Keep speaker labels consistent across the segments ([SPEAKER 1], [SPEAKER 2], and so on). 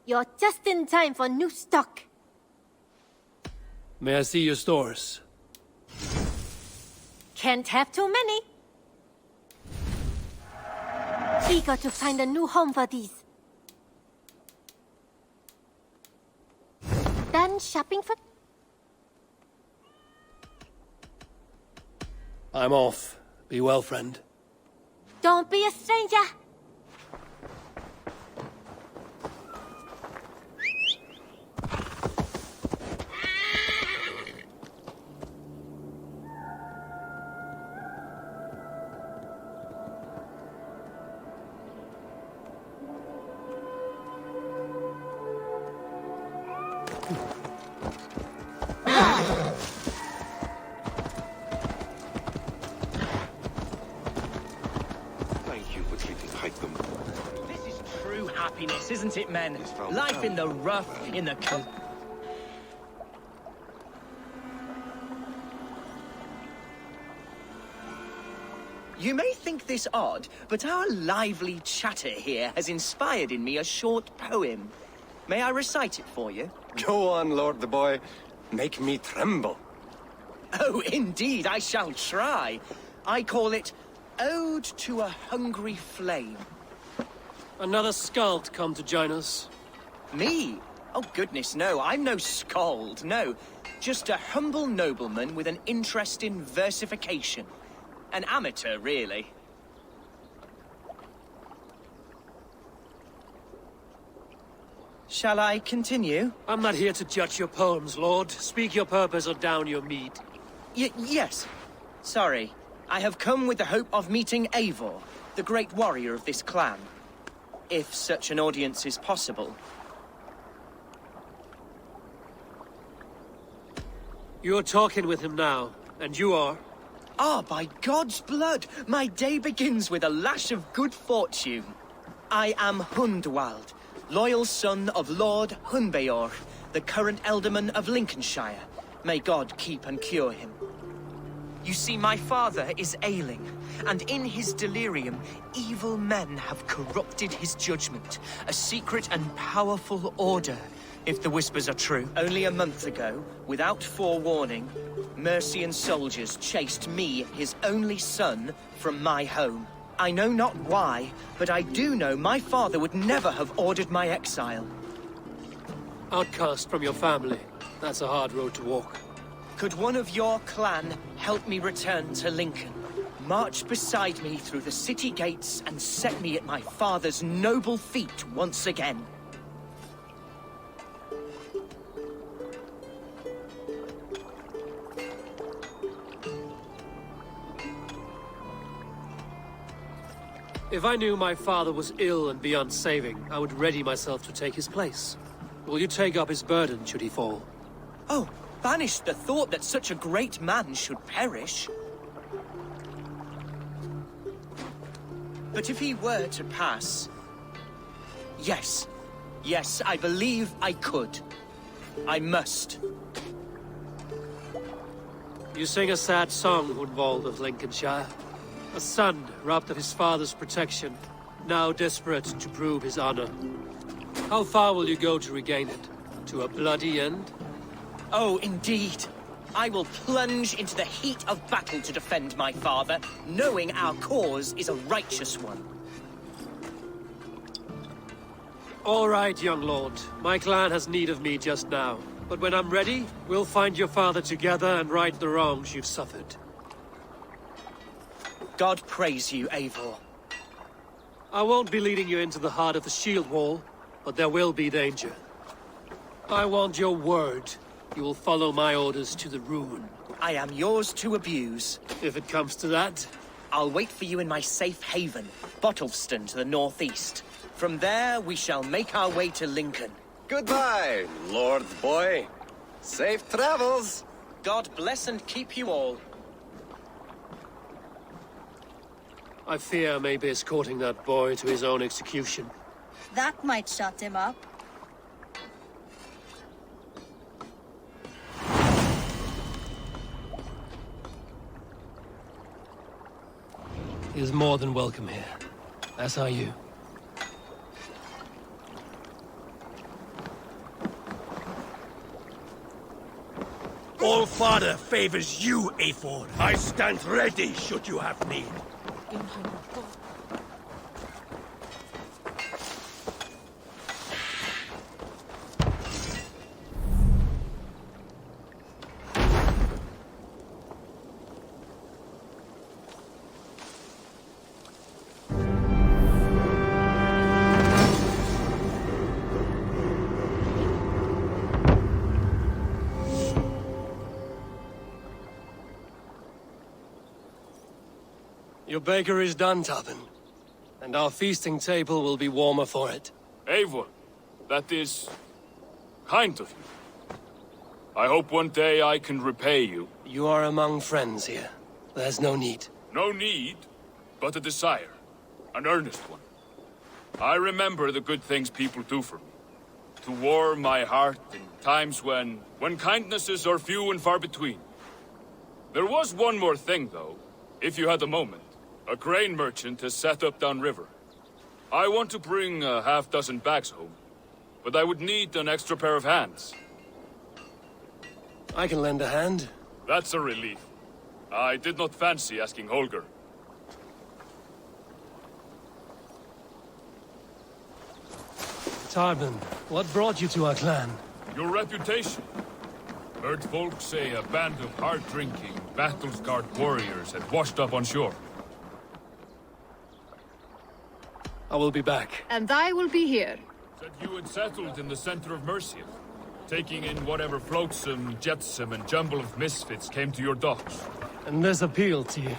[SPEAKER 1] You're just in time for new stock.
[SPEAKER 2] May I see your stores?
[SPEAKER 1] Can't have too many. Eager to find a new home for these. Done shopping for...
[SPEAKER 2] I'm off. Be well, friend.
[SPEAKER 1] Don't be a stranger.
[SPEAKER 3] This is true happiness, isn't it, men? Life in the rough, in the... You may think this odd, but our lively chatter here has inspired in me a short poem. May I recite it for you?
[SPEAKER 4] Go on, Lord the Boy. Make me tremble.
[SPEAKER 3] Oh, indeed, I shall try. I call it Ode to a Hungry Flame.
[SPEAKER 2] Another skald come to join us.
[SPEAKER 3] Me? Oh, goodness, no. I'm no skald, no. Just a humble nobleman with an interest in versification. An amateur, really. Shall I continue?
[SPEAKER 2] I'm not here to judge your poems, Lord. Speak your purpose or down your meat.
[SPEAKER 3] Yes. Sorry. I have come with the hope of meeting Eivor, the great warrior of this clan. If such an audience is possible.
[SPEAKER 2] You're talking with him now, and you are?
[SPEAKER 3] Ah, by God's blood! My day begins with a lash of good fortune. I am Hundwald, loyal son of Lord Hunbeor, the current Alderman of Lincolnshire. May God keep and cure him. You see, my father is ailing, and in his delirium, evil men have corrupted his judgment. A secret and powerful order, if the whispers are true. Only a month ago, without forewarning, Mercian soldiers chased me, his only son, from my home. I know not why, but I do know my father would never have ordered my exile.
[SPEAKER 2] Outcast from your family. That's a hard road to walk.
[SPEAKER 3] Could one of your clan help me return to Lincoln? March beside me through the city gates and set me at my father's noble feet once again.
[SPEAKER 2] If I knew my father was ill and beyond saving, I would ready myself to take his place. Will you take up his burden should he fall?
[SPEAKER 3] Oh, banish the thought that such a great man should perish. But if he were to pass... Yes. Yes, I believe I could. I must.
[SPEAKER 2] You sing a sad song, Hundwald of Lincolnshire. A son robbed of his father's protection, now desperate to prove his honor. How far will you go to regain it? To a bloody end?
[SPEAKER 3] Oh, indeed. I will plunge into the heat of battle to defend my father, knowing our cause is a righteous one.
[SPEAKER 2] All right, young lord. My clan has need of me just now. But when I'm ready, we'll find your father together and right the wrongs you've suffered.
[SPEAKER 3] God praise you, Eivor.
[SPEAKER 2] I won't be leading you into the heart of the shield wall, but there will be danger. I want your word. You will follow my orders to the ruin.
[SPEAKER 3] I am yours to abuse.
[SPEAKER 2] If it comes to that.
[SPEAKER 3] I'll wait for you in my safe haven, Bottleston to the northeast. From there, we shall make our way to Lincoln.
[SPEAKER 4] Goodbye, Lord Boy. Safe travels.
[SPEAKER 3] God bless and keep you all.
[SPEAKER 2] I fear I may be escorting that boy to his own execution.
[SPEAKER 5] That might shut him up.
[SPEAKER 2] He is more than welcome here. As are you.
[SPEAKER 6] All Father favors you, Eivor. I stand ready should you have need.
[SPEAKER 2] Your baker is done, Tobin. And our feasting table will be warmer for it.
[SPEAKER 7] Eivor, that is kind of you. I hope one day I can repay you.
[SPEAKER 2] You are among friends here. There's no need.
[SPEAKER 7] No need, but a desire. An earnest one. I remember the good things people do for me. To warm my heart in times when kindnesses are few and far between. There was one more thing, though, if you had a moment. A grain merchant has set up downriver. I want to bring a half-dozen bags home, but I would need an extra pair of hands.
[SPEAKER 2] I can lend a hand.
[SPEAKER 7] That's a relief. I did not fancy asking Holger.
[SPEAKER 2] Tarbin, what brought you to our clan?
[SPEAKER 7] Your reputation. Heard folk say a band of hard-drinking, battle-scarred warriors had washed up on shore.
[SPEAKER 2] I will be back.
[SPEAKER 8] And I will be here.
[SPEAKER 7] Said you had settled in the center of Mercia, taking in whatever flotsam, jetsam, and jumble of misfits came to your docks.
[SPEAKER 2] And this appealed to you?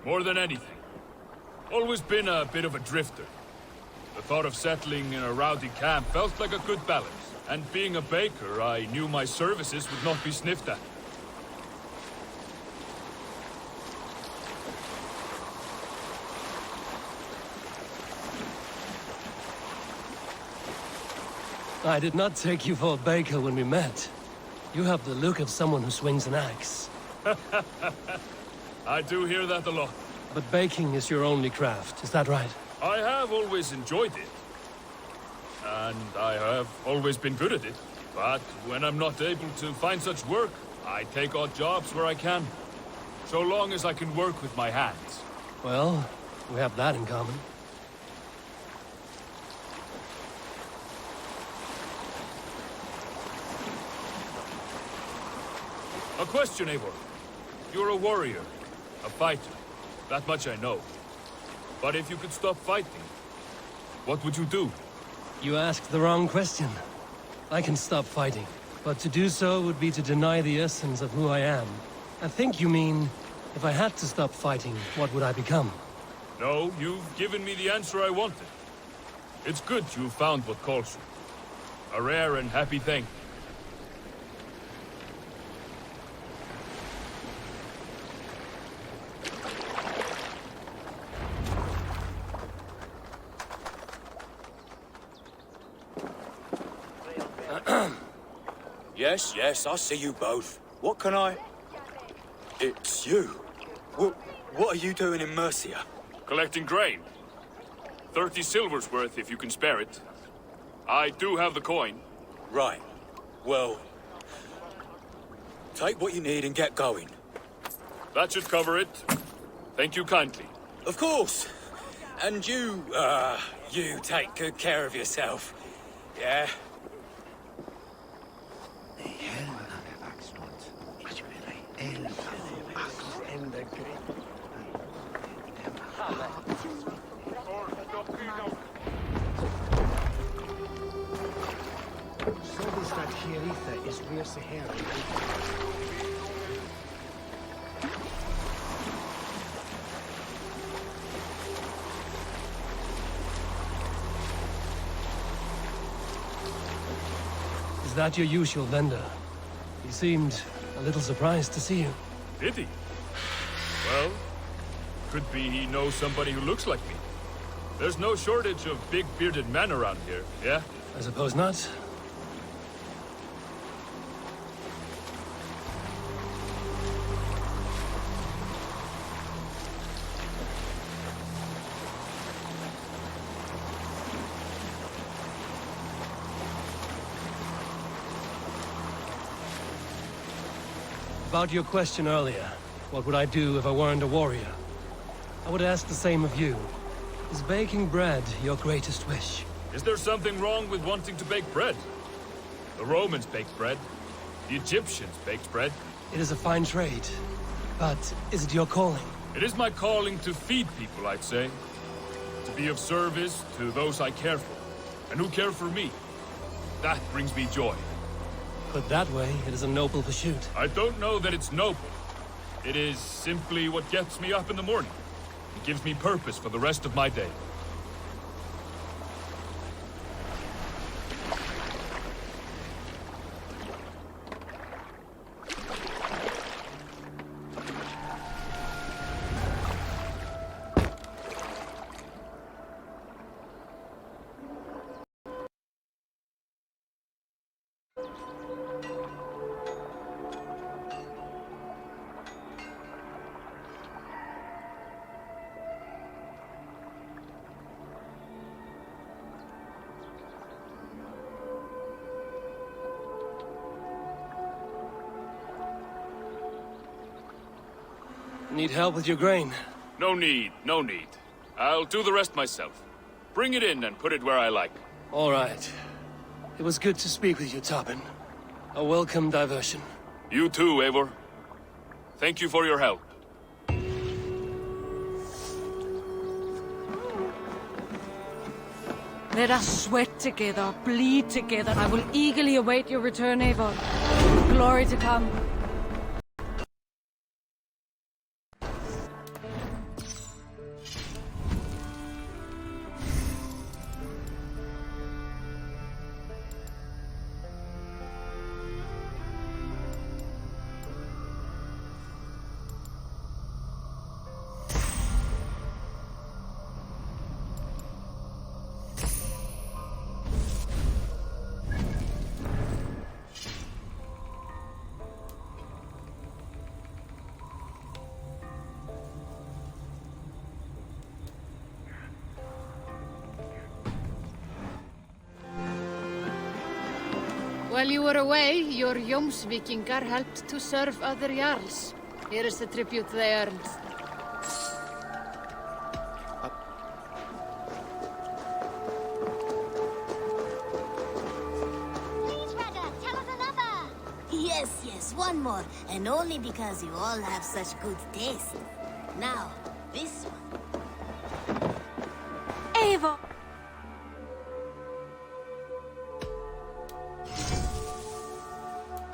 [SPEAKER 7] More than anything. Always been a bit of a drifter. The thought of settling in a rowdy camp felt like a good balance. And being a baker, I knew my services would not be sniffed at.
[SPEAKER 2] I did not take you for a baker when we met. You have the look of someone who swings an axe.
[SPEAKER 7] I do hear that a lot.
[SPEAKER 2] But baking is your only craft, is that right?
[SPEAKER 7] I have always enjoyed it. And I have always been good at it. But when I'm not able to find such work, I take odd jobs where I can. So long as I can work with my hands.
[SPEAKER 2] Well, we have that in common.
[SPEAKER 7] A question, Eivor. You're a warrior, a fighter. That much I know. But if you could stop fighting, what would you do?
[SPEAKER 2] You asked the wrong question. I can stop fighting, but to do so would be to deny the essence of who I am. I think you mean, if I had to stop fighting, what would I become?
[SPEAKER 7] No, you've given me the answer I wanted. It's good you found what calls you. A rare and happy thing.
[SPEAKER 6] Yes, I see you both. What can I... It's you. What are you doing in Mercia?
[SPEAKER 7] Collecting grain. 30 silver's worth if you can spare it. I do have the coin.
[SPEAKER 6] Right. Well... take what you need and get going.
[SPEAKER 7] That should cover it. Thank you kindly.
[SPEAKER 6] Of course. And you take good care of yourself. Yeah?
[SPEAKER 2] Is that your usual vendor? He seemed a little surprised to see you.
[SPEAKER 7] Did he? Well, could be he knows somebody who looks like me. There's no shortage of big bearded men around here, yeah?
[SPEAKER 2] I suppose not. About your question earlier, what would I do if I weren't a warrior? I would ask the same of you. Is baking bread your greatest wish?
[SPEAKER 7] Is there something wrong with wanting to bake bread? The Romans baked bread. The Egyptians baked bread.
[SPEAKER 2] It is a fine trade. But is it your calling?
[SPEAKER 7] It is my calling to feed people, I'd say. To be of service to those I care for, and who care for me. That brings me joy.
[SPEAKER 2] Put that way, it is a noble pursuit.
[SPEAKER 7] I don't know that it's noble. It is simply what gets me up in the morning. It gives me purpose for the rest of my day.
[SPEAKER 2] Need help with your grain?
[SPEAKER 7] No need, no need. I'll do the rest myself. Bring it in and put it where I like.
[SPEAKER 2] All right. It was good to speak with you, Tobin. A welcome diversion.
[SPEAKER 7] You too, Eivor. Thank you for your help.
[SPEAKER 8] Let us sweat together, bleed together. I will eagerly await your return, Eivor. Glory to come.
[SPEAKER 9] While you were away, your Jómsvíkingar helped to serve other Jarls. Here is the tribute they earned.
[SPEAKER 1] Please, Ragga, tell us another!
[SPEAKER 10] Yes, one more. And only because you all have such good taste. Now, this one.
[SPEAKER 1] Eivor!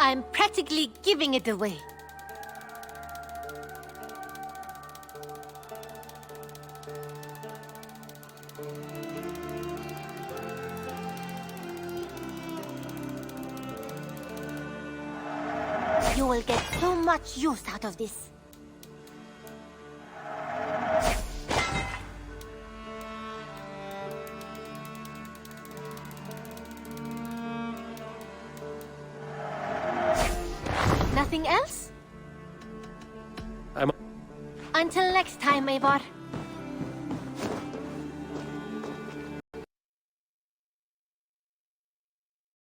[SPEAKER 1] I'm practically giving it away. You will get so much use out of this. Nothing else?
[SPEAKER 2] I'm...
[SPEAKER 1] Until next time, Eivor.